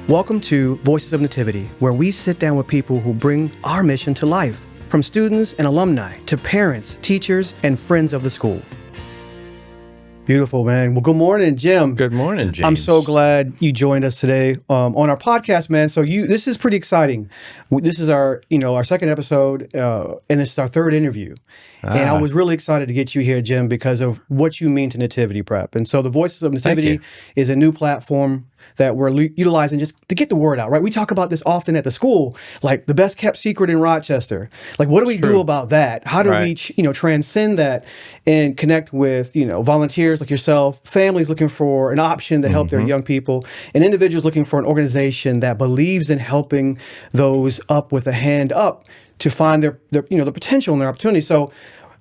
Welcome to Voices of Nativity, where we sit down with people who bring our mission to life, from students and alumni to parents, teachers, and friends of the school. Beautiful, man. Well, good morning, Jim. Good morning, James. I'm so glad you joined us today on our podcast, man. So this is pretty exciting. This is our second episode, and this is our third interview. And I was really excited to get you here, Jim, because of what you mean to Nativity Prep. And so the Voices of Nativity is a new platform that we're utilizing just to get the word out, right? We talk about this often at the school, like the best kept secret in Rochester. Like, what do we do about that? How do we, transcend that and connect with, volunteers like yourself, families looking for an option to help their young people, and individuals looking for an organization that believes in helping those up with a hand up to find their the potential and their opportunity. So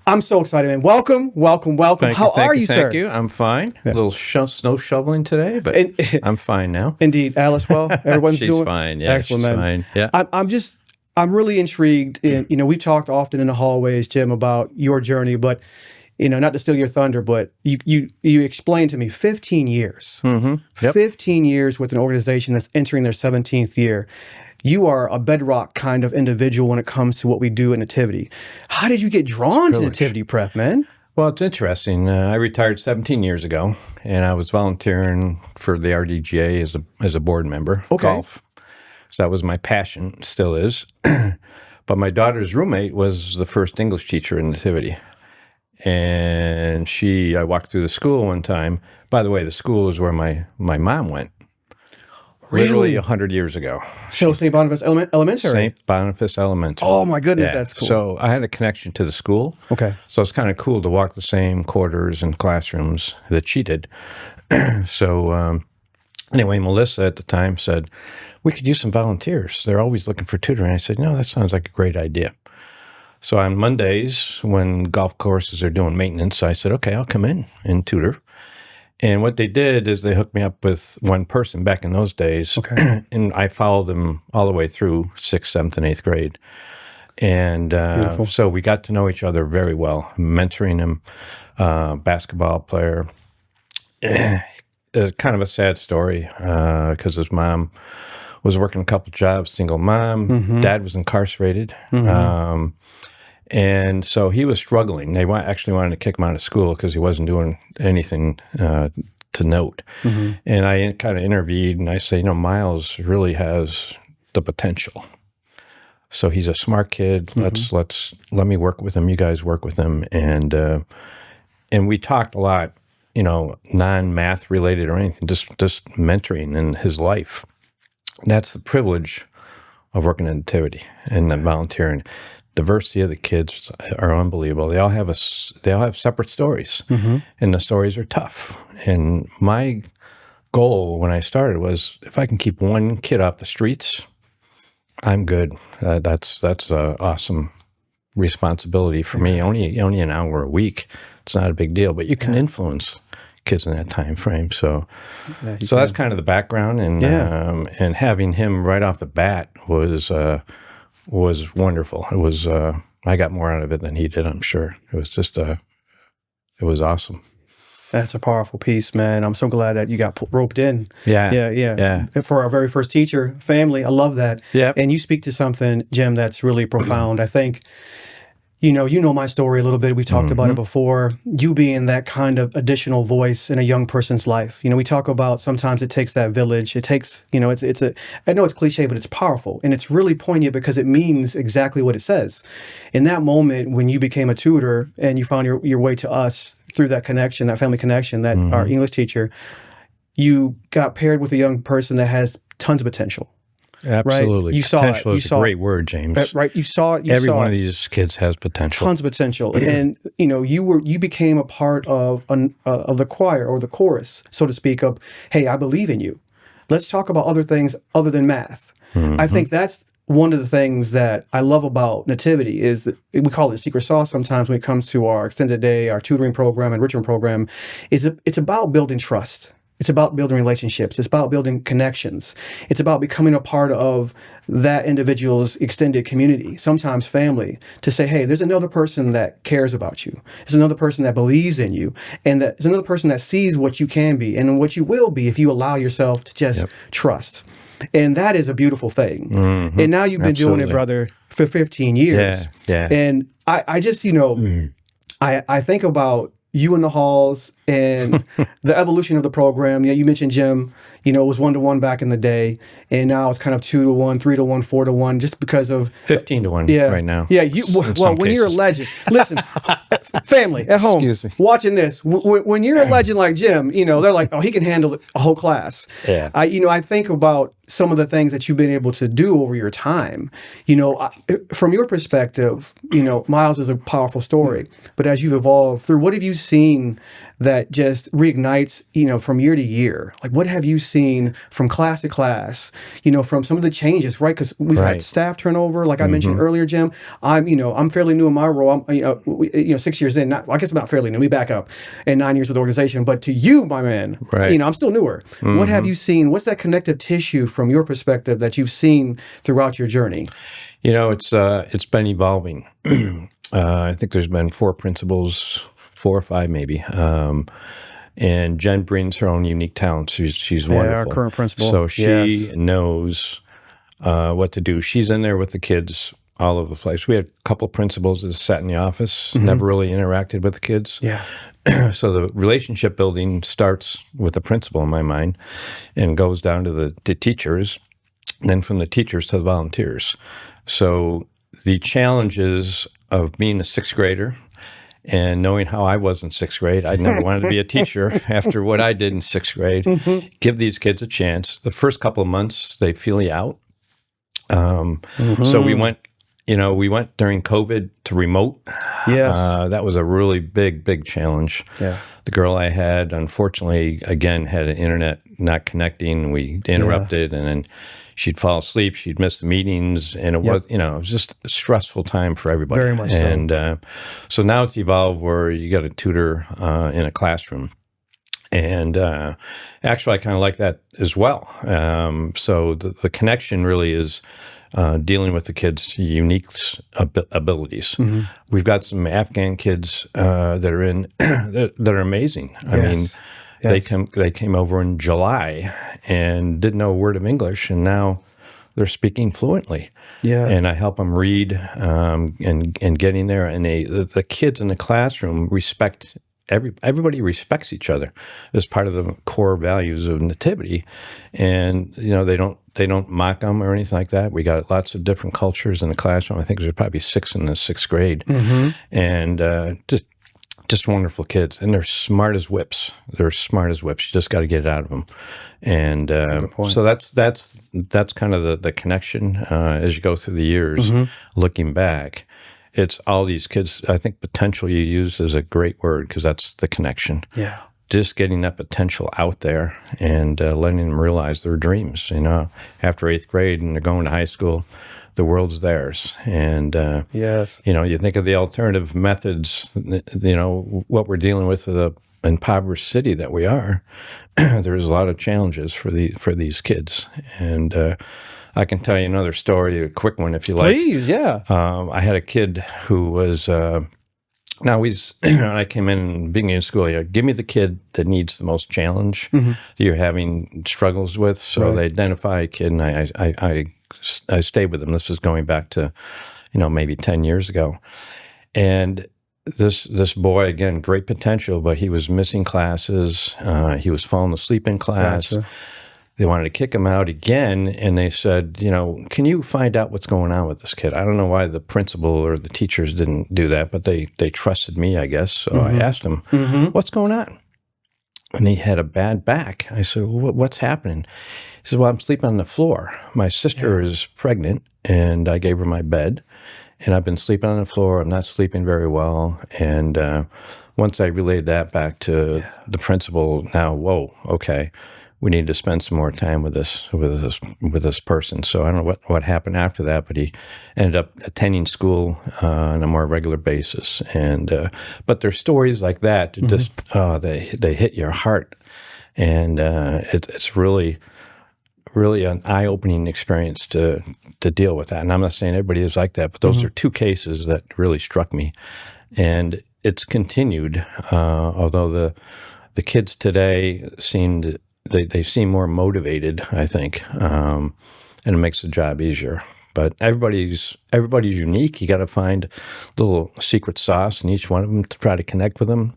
I'm so excited, man. Welcome. How are you, sir? Thank you. I'm fine. Yeah. A little snow shoveling today, but I'm fine now. Indeed. Alice, well, everyone's she's doing fine. Yeah, excellent, she's man. Fine. Yeah. I'm really intrigued. We've talked often in the hallways, Jim, about your journey, but not to steal your thunder, but you explained to me 15 years. 15 years with an organization that's entering their 17th year. You are a bedrock kind of individual when it comes to what we do in Nativity. How did you get drawn to Nativity Prep, man? Well, it's interesting. I retired 17 years ago, and I was volunteering for the RDGA as a board member, golf. So that was my passion, still is. But my daughter's roommate was the first English teacher in Nativity. And I walked through the school one time. By the way, the school is where my mom went. Really? Literally 100 years ago. So St. Boniface Elementary? St. Boniface Elementary. Oh, my goodness, that's cool. So I had a connection to the school. Okay. So it's kind of cool to walk the same corridors and classrooms that she did. So anyway, Melissa at the time said, we could use some volunteers. They're always looking for tutoring. I said, no, that sounds like a great idea. So on Mondays, when golf courses are doing maintenance, I said, okay, I'll come in and tutor. And what they did is they hooked me up with one person back in those days. Okay. And I followed them all the way through 6th, 7th, and 8th grade. And so we got to know each other very well, mentoring him, basketball player. Kind of a sad story because his mom was working a couple jobs, single mom. Dad was incarcerated. And so he was struggling. They actually wanted to kick him out of school because he wasn't doing anything to note. And I kind of interviewed, and I say, Miles really has the potential. So he's a smart kid. Let me work with him. You guys work with him. And we talked a lot, non-math related or anything, just mentoring in his life. That's the privilege of working in Nativity and volunteering. Diversity of the kids are unbelievable. They all have separate stories, and the stories are tough. And my goal when I started was, if I can keep one kid off the streets, I'm good. That's an awesome responsibility for me. Only an hour a week. It's not a big deal, but you can influence kids in that time frame. So that's kind of the background, and having him right off the bat was wonderful. It was, I got more out of it than he did, I'm sure. It was just, it was awesome. That's a powerful piece, man. I'm so glad that you got roped in. Yeah. For our very first teacher, family, I love that. Yeah. And you speak to something, Jim, that's really profound. I think, you know my story a little bit. We talked about it before. You being that kind of additional voice in a young person's life. We talk about sometimes it takes that village. It takes, I know it's cliche, but it's powerful. And it's really poignant because it means exactly what it says. In that moment when you became a tutor and you found your way to us through that connection, that family connection, that our English teacher, you got paired with a young person that has tons of potential. Absolutely. Right? You saw potential it. is a great word, James. Right. You saw it. Every one of these kids has potential. Tons of potential. And, you became a part of the choir or the chorus, so to speak, of, hey, I believe in you. Let's talk about other things other than math. I think that's one of the things that I love about Nativity is that we call it a secret sauce sometimes when it comes to our extended day, our tutoring program, enrichment program, it's about building trust. It's about building relationships. It's about building connections. It's about becoming a part of that individual's extended community, sometimes family, to say, hey, there's another person that cares about you. There's another person that believes in you. And there's another person that sees what you can be and what you will be if you allow yourself to just trust. And that is a beautiful thing. And now you've been doing it, brother, for 15 years. Yeah. And I just, I think about you in the halls and the evolution of the program. Yeah, you mentioned Jim, it was 1-to-1 back in the day, and now it's kind of 2-to-1, 3-to-1, 4-to-1, just because of 15-to-1 right now. Yeah, when you're a legend, listen, family at home watching this, when you're a legend like Jim, they're like, oh, he can handle a whole class. Yeah. I think about some of the things that you've been able to do over your time. From your perspective, Miles is a powerful story, but as you've evolved through, what have you seen that just reignites, from year to year? Like, what have you seen from class to class, from some of the changes, right? Because we've had staff turnover, like I mentioned earlier, Jim. I'm fairly new in my role. I'm, 6 years in, I guess I'm not fairly new, we back up, and 9 years with the organization. But to you, my man, I'm still newer. What have you seen? What's that connective tissue from your perspective that you've seen throughout your journey? It's been evolving. I think there's been 4 principals, 4 or 5 maybe. And Jen brings her own unique talent. She's wonderful. Our current principal. So she knows what to do. She's in there with the kids all over the place. We had a couple principals that sat in the office, never really interacted with the kids. Yeah. So the relationship building starts with the principal in my mind and goes down to the teachers, and then from the teachers to the volunteers. So the challenges of being a 6th grader and knowing how I was in 6th grade, I never wanted to be a teacher after what I did in 6th grade. Give these kids a chance. The first couple of months, they feel you out. So we went during COVID to remote. Yes. That was a really big challenge. Yeah. The girl I had, unfortunately, again, had an internet not connecting. We interrupted, and then she'd fall asleep. She'd miss the meetings, and it was, it was just a stressful time for everybody. Very much so. And so now it's evolved where you got a tutor in a classroom. And actually, I kind of like that as well. So the connection really is dealing with the kids' unique abilities. We've got some Afghan kids that are in that are amazing. I mean, they came over in July and didn't know a word of English, and now they're speaking fluently. Yeah. And I help them read and getting there. And the kids in the classroom respect. Everybody respects each other as part of the core values of Nativity, and they don't mock them or anything like that. We got lots of different cultures in the classroom. I think there's probably 6 in the 6th grade, and just wonderful kids, and they're smart as whips. They're smart as whips. You just got to get it out of them, and so that's kind of the connection as you go through the years, looking back. It's all these kids. I think potential you used is a great word because that's the connection. Yeah. Just getting that potential out there and letting them realize their dreams. After 8th grade and they're going to high school, the world's theirs. And yes, you think of the alternative methods. What we're dealing with the impoverished city that we are. There's a lot of challenges for these kids, and I can tell you another story, a quick one if you like. Please, yeah. I had a kid who was, now he's, I came in beginning of school, give me the kid that needs the most challenge that you're having struggles with. So they identify a kid, and I stayed with them. This was going back to, maybe 10 years ago. And this boy, again, great potential, but he was missing classes. He was falling asleep in class. Gotcha. They wanted to kick him out again, and they said, can you find out what's going on with this kid? I don't know why the principal or the teachers didn't do that, but they trusted me, I guess. So I asked him, what's going on? And he had a bad back. I said, what's happening? He said, well, I'm sleeping on the floor. My sister is pregnant, and I gave her my bed, and I've been sleeping on the floor. I'm not sleeping very well. And once I relayed that back to the principal, now, whoa, okay. We need to spend some more time with this person. So I don't know what happened after that, but he ended up attending school on a more regular basis. And but there's stories like that that just they hit your heart, and it's really an eye-opening experience to deal with that. And I'm not saying everybody is like that, but those are 2 cases that really struck me, and it's continued. Although the kids today seemed they seem more motivated, I think, and it makes the job easier. But everybody's unique. You got to find a little secret sauce in each one of them to try to connect with them.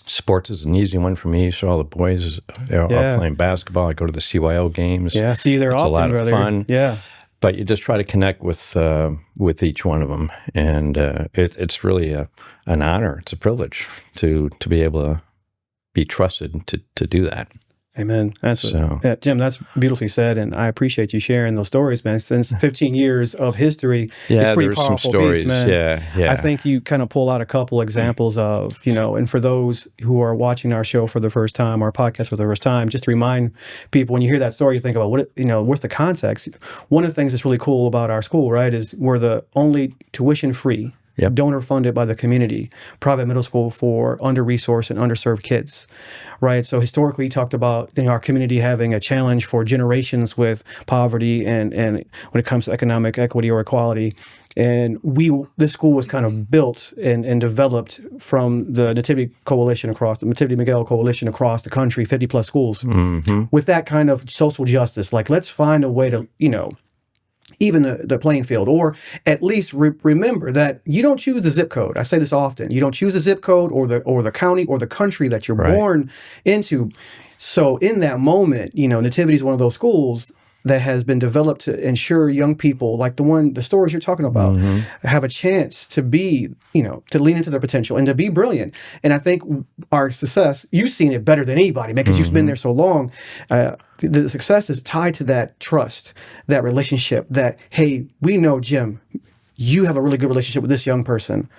Sports is an easy one for me. So all the boys are playing basketball. I go to the CYO games. Yeah, see you there it's often. It's a lot of fun. Yeah. But you just try to connect with each one of them, and it's really an honor. It's a privilege to be able to be trusted to do that. Amen. Jim, that's beautifully said, and I appreciate you sharing those stories, man. Since 15 years of history, it's pretty powerful. Some stories. Piece, man. Yeah. I think you kind of pull out a couple examples of, and for those who are watching our show for the first time, our podcast for the first time, just to remind people, when you hear that story, you think about what's the context. One of the things that's really cool about our school, right, is we're the only tuition-free, donor funded by the community, private middle school for under-resourced and underserved kids, right? So historically, you talked about our community having a challenge for generations with poverty and when it comes to economic equity or equality. And this school was kind of built and developed from the Nativity Coalition the Nativity Miguel Coalition across the country, 50 plus schools, with that kind of social justice. Like, let's find a way to, even the playing field, or at least remember that you don't choose the zip code. I say this often. You don't choose the zip code or the county or the country that you're born into. So in that moment, Nativity is one of those schools that has been developed to ensure young people, like the stories you're talking about, have a chance to be, to lean into their potential and to be brilliant. And I think our success, you've seen it better than anybody, man, because you've been there so long. The success is tied to that trust, that relationship, that, hey, we know, Jim, you have a really good relationship with this young person.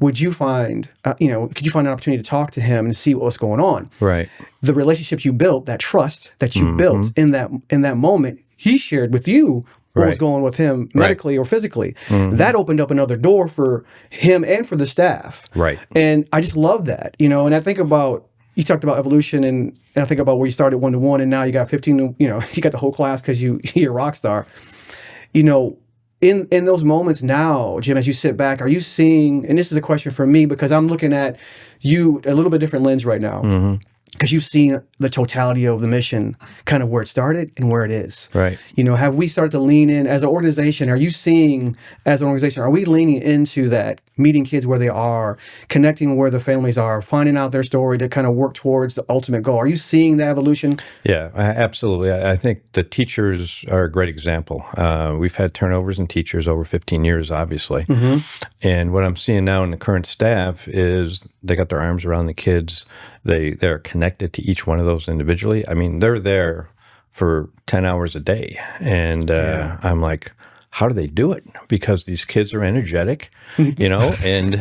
Would you find, could you find an opportunity to talk to him and see what's going on? Right. The relationships you built, that trust that you built in that moment, he shared with you what was going on with him medically or physically. That opened up another door for him and for the staff. Right. And I just love that, and I think about, you talked about evolution, and I think about where you started 1-to-1, and now you got 15, you got the whole class because you're a rock star. In those moments now, Jim, as you sit back, are you seeing, and this is a question for me because I'm looking at you a little bit different lens right now, because you've seen the totality of the mission, kind of where it started and where it is. Right. Have we started to lean in as an organization? Are you seeing, as an organization, are we leaning into that, meeting kids where they are, connecting where the families are, finding out their story to kind of work towards the ultimate goal? Are you seeing that evolution? Yeah, absolutely. I think the teachers are a great example. We've had turnovers in teachers over 15 years, obviously. And what I'm seeing now in the current staff is they got their arms around the kids. They're connected to each one of those individually. I mean, they're there for 10 hours a day. And I'm like, how do they do it? Because these kids are energetic, and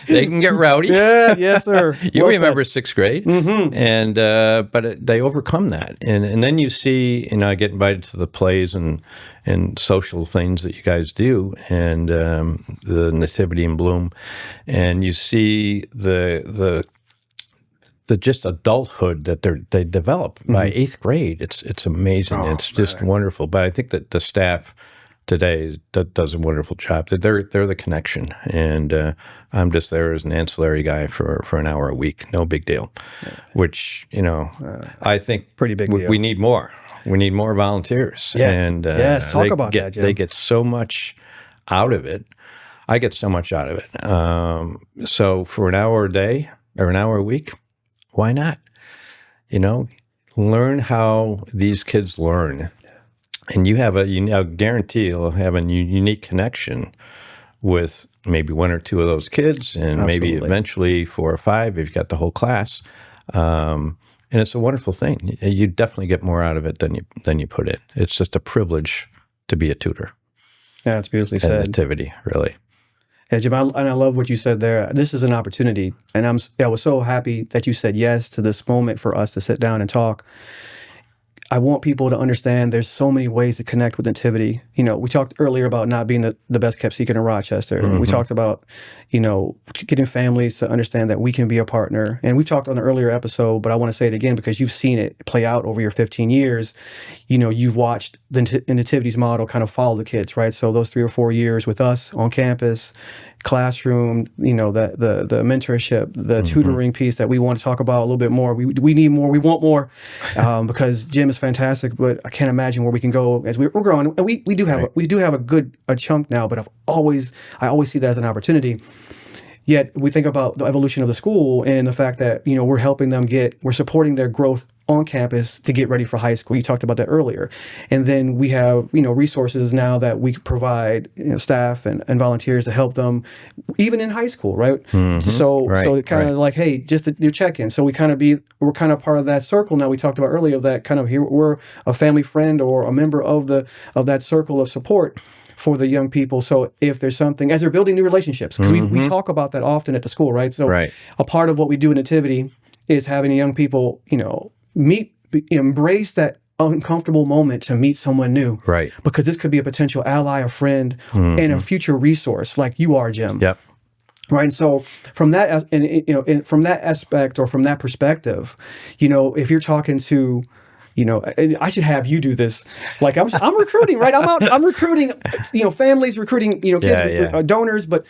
they can get rowdy. Yeah, yes, sir. You remember sixth grade, and but they overcome that, and then you see, I get invited to the plays and social things that you guys do, and the Nativity in Bloom, and you see the just adulthood that they develop by 8th grade. It's amazing. It's just wonderful. But I think that the staff today does a wonderful job. They're the connection, and I'm just there as an ancillary guy for an hour a week. No big deal. Which I think pretty big deal. We need more. We need more volunteers. Yeah. And yes, talk about that, Jim. They get so much out of it. I get so much out of it. So for an hour a day or an hour a week, why not? Learn how these kids learn. And you have I guarantee you'll have a unique connection with maybe one or two of those kids, and maybe eventually 4 or 5 if you've got the whole class. And it's a wonderful thing. You definitely get more out of it than you put in. It's just a privilege to be a tutor. Yeah, it's beautifully said. Nativity, really. Yeah, Jim, and I love what you said there. This is an opportunity, and I was so happy that you said yes to this moment for us to sit down and talk. I want people to understand there's so many ways to connect with Nativity. We talked earlier about not being the best kept secret in Rochester. We talked about, getting families to understand that we can be a partner. And we talked on an earlier episode, but I want to say it again because you've seen it play out over your 15 years. You've watched the Nativity's model kind of follow the kids, right? So those 3 or 4 years with us on campus, classroom, the mentorship, the tutoring piece that we want to talk about a little bit more. We need more. We want more because Jim is fantastic, but I can't imagine where we can go as we're growing. And we do have a chunk now, but I always see that as an opportunity. Yet we think about the evolution of the school and the fact that, we're helping them we're supporting their growth on campus to get ready for high school. You talked about that earlier. And then we have, resources now that we provide, staff and volunteers to help them even in high school, right? So it kind of like, hey, just your check-in. So we're kind of part of that circle now. We talked about earlier that kind of here we're a family friend or a member of that circle of support for the young people. So if there's something, as they're building new relationships, because we talk about that often at the school, right? So a part of what we do in Nativity is having young people, embrace that uncomfortable moment to meet someone new. Right. Because this could be a potential ally, a friend, and a future resource like you are, Jim. Yep. Right. And so from that, from that aspect or from that perspective, if you're talking to, I should have you do this. Like I'm recruiting, right? I'm recruiting, families, recruiting, kids, donors, but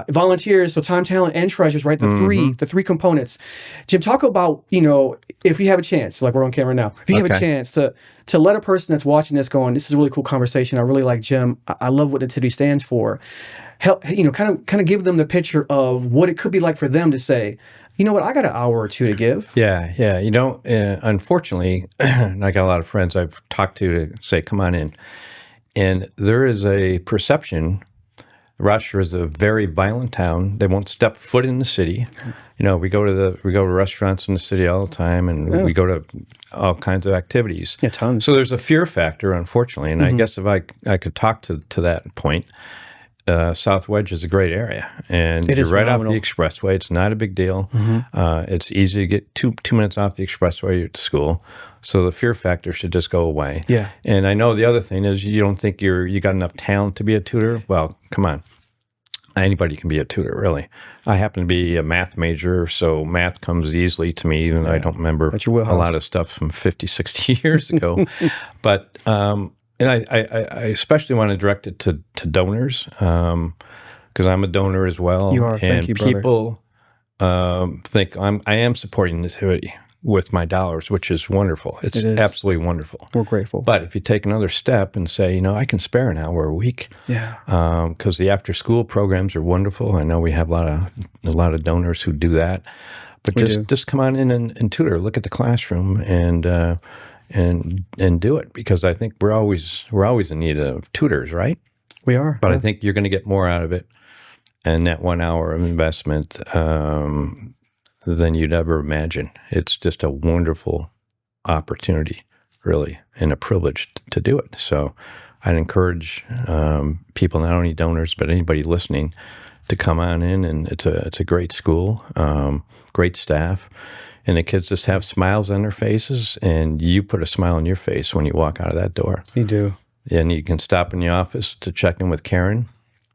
volunteers, so time, talent, and treasures, right? The three components. Jim, talk about, if you have a chance, like we're on camera now, if you have a chance to let a person that's watching this going, this is a really cool conversation. I really like Jim. I love what Nativity stands for. Help, kind of give them the picture of what it could be like for them to say, you know what, I got an hour or two to give. Yeah. Unfortunately, I got a lot of friends I've talked to say, come on in. And there is a perception, Rochester is a very violent town. They won't step foot in the city. We go to restaurants in the city all the time, and we go to all kinds of activities. Yeah, tons. So there's a fear factor, unfortunately. And I guess if I could talk to that point, South Wedge is a great area, and you're right off the expressway. It's not a big deal. It's easy to get two minutes off the expressway. You're at school, so the fear factor should just go away. Yeah. And I know the other thing is you don't think you got enough talent to be a tutor. Well, come on, anybody can be a tutor, really. I happen to be a math major, so math comes easily to me, even though I don't remember a lot of stuff from 50, 60 years ago. But and I especially want to direct it to donors because I'm a donor as well. You are. Thank you, brother. People think I am supporting Nativity with my dollars, which is wonderful. It's absolutely wonderful. We're grateful. But if you take another step and say, I can spare an hour a week, because the after-school programs are wonderful. I know we have a lot of donors who do that. But just come on in and tutor. Look at the classroom and do it, because I think we're always in need of tutors, right? We are. But I think you're going to get more out of it and that 1 hour of investment than you'd ever imagine. It's just a wonderful opportunity, really, and a privilege to do it. So I'd encourage people, not only donors, but anybody listening, to come on in. And it's a great school, great staff. And the kids just have smiles on their faces, and you put a smile on your face when you walk out of that door. You do. And you can stop in the office to check in with Karen,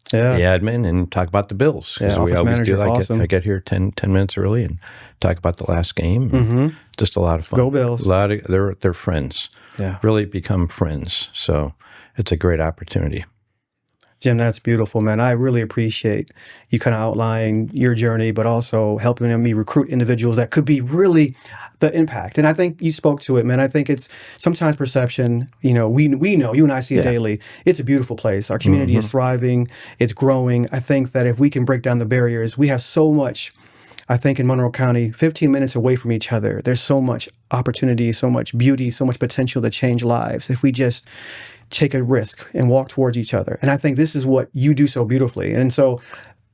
the admin, and talk about the bills. Yeah, we always manager, do. awesome. I get here 10 minutes early and talk about the last game. Just a lot of fun. Go Bills. They're friends. Yeah. Really become friends. So it's a great opportunity. Jim, that's beautiful, man. I really appreciate you kind of outlining your journey, but also helping me recruit individuals that could be really the impact. And I think you spoke to it, man. I think it's sometimes perception. We know, you and I see it daily. It's a beautiful place. Our community is thriving. It's growing. I think that if we can break down the barriers, we have so much. I think in Monroe County, 15 minutes away from each other, there's so much opportunity, so much beauty, so much potential to change lives if we just take a risk and walk towards each other. And I think this is what you do so beautifully. And so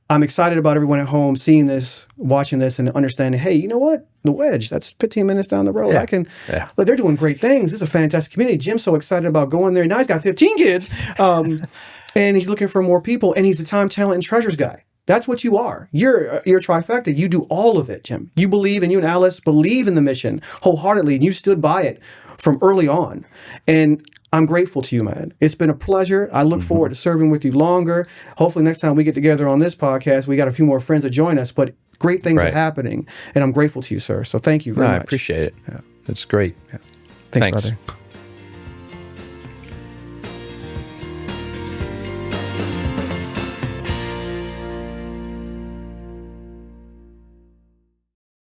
I'm excited about everyone at home seeing this, watching this, and understanding, hey, you know what? The Wedge, that's 15 minutes down the road. Look, they're doing great things. This is a fantastic community. Jim's so excited about going there. Now he's got 15 kids, and he's looking for more people, and he's a time, talent, and treasures guy. That's what you are. You're trifecta. You do all of it, Jim. You and Alice believe in the mission wholeheartedly, and you stood by it from early on. And I'm grateful to you, man. It's been a pleasure. I look forward to serving with you longer. Hopefully next time we get together on this podcast, we got a few more friends to join us, but great things are happening, and I'm grateful to you, sir. So thank you very much. I appreciate it. Yeah. It's great. Yeah. Thanks, brother.